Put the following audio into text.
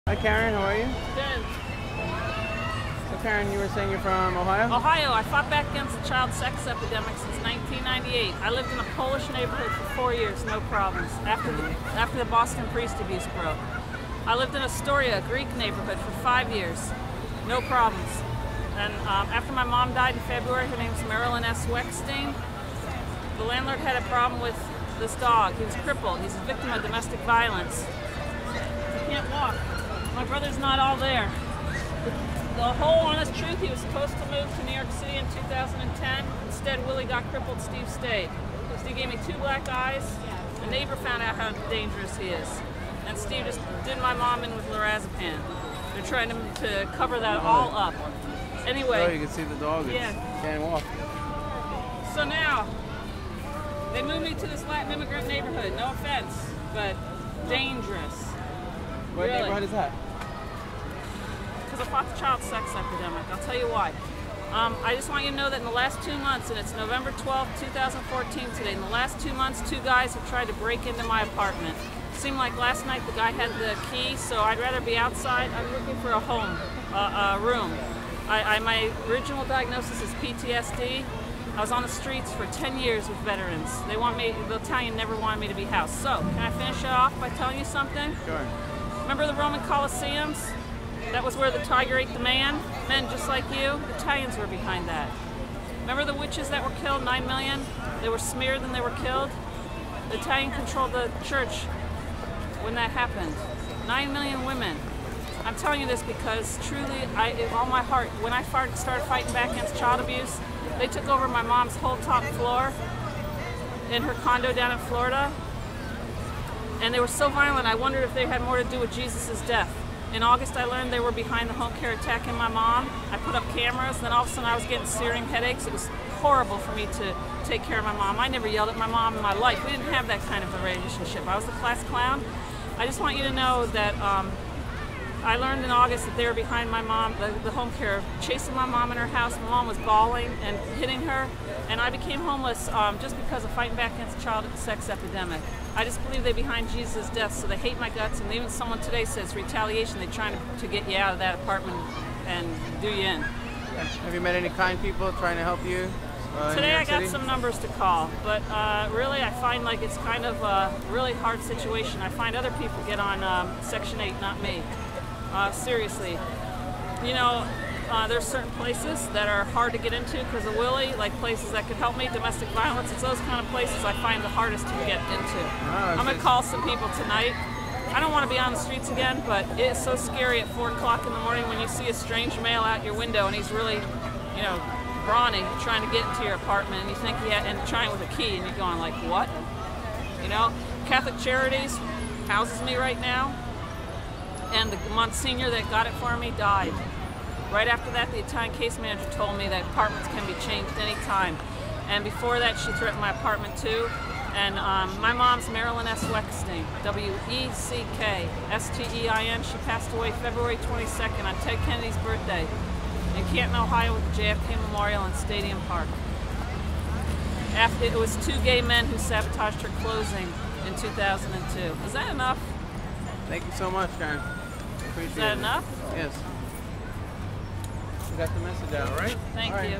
Hi Karen, how are you? Good. So Karen, you were saying you're from Ohio? Ohio. I fought back against the child sex epidemic since 1998. I lived in a Polish neighborhood for 4 years, no problems, after the Boston priest abuse broke. I lived in Astoria, a Greek neighborhood, for 5 years, no problems. And after my mom died in February, her name's Marilyn S. Weckstein, the landlord had a problem with this dog. He was crippled. He's a victim of domestic violence. He can't walk. My brother's not all there. The whole honest truth, he was supposed to move to New York City in 2010. Instead, Willie got crippled, Steve stayed. Steve gave me 2 black eyes. The neighbor found out how dangerous he is. And Steve just did my mom in with lorazepam. They're trying to cover that all up. Anyway. Oh, you can see the dog. Yeah. Can't walk. So now, they moved me to this Latin immigrant neighborhood. No offense, but dangerous. What really. neighborhood is that? Because I fought the child sex epidemic. I'll tell you why. I just want you to know that in the last 2 months, and it's November 12, 2014 today, in the last 2 months, 2 guys have tried to break into my apartment. It seemed like last night the guy had the key, so I'd rather be outside. I'm looking for a home, a room. My original diagnosis is PTSD. I was on the streets for 10 years with veterans. The Italian never wanted me to be housed. So, can I finish it off by telling you something? Sure. Remember the Roman Colosseums? That was where the tiger ate the man? Men just like you? The Italians were behind that. Remember the witches that were killed, 9 million? They were smeared and they were killed? The Italian controlled the church when that happened. 9 million women. I'm telling you this because truly, in all my heart, when I started fighting back against child abuse, they took over my mom's whole top floor in her condo down in Florida. And they were so violent, I wondered if they had more to do with Jesus' death. In August, I learned they were behind the home care attacking my mom. I put up cameras, then all of a sudden I was getting searing headaches. It was horrible for me to take care of my mom. I never yelled at my mom in my life. We didn't have that kind of a relationship. I was the class clown. I just want you to know that I learned in August that they were behind my mom, the home care, chasing my mom in her house. My mom was bawling and hitting her, and I became homeless just because of fighting back against the child sex epidemic. I just believe they're behind Jesus' death, so they hate my guts, and even someone today says retaliation. They're trying to get you out of that apartment and do you in. Have you met any kind people trying to help you? Today I got some numbers to call, but really I find like it's kind of a really hard situation. I find other people get on Section 8, not me. Seriously. You know, there's certain places that are hard to get into because of Willie, like places that could help me, domestic violence. It's those kind of places I find the hardest to get into. I'm going to call some people tonight. I don't want to be on the streets again, but it's so scary at 4 o'clock in the morning when you see a strange male out your window and he's really, you know, brawny, trying to get into your apartment, and you think and trying with a key, and you're going like, what? You know, Catholic Charities houses me right now, and the Monsignor that got it for me died. Right after that, the Italian case manager told me that apartments can be changed anytime. And before that, she threatened my apartment too. And my mom's Marilyn S. Weckstein, W-E-C-K-S-T-E-I-N. She passed away February 22nd on Ted Kennedy's birthday in Canton, Ohio with the JFK Memorial in Stadium Park. It was 2 gay men who sabotaged her closing in 2002. Is that enough? Thank you so much, Karen. Appreciate it. Is that enough? Yes. You got the message out, right? Thank you.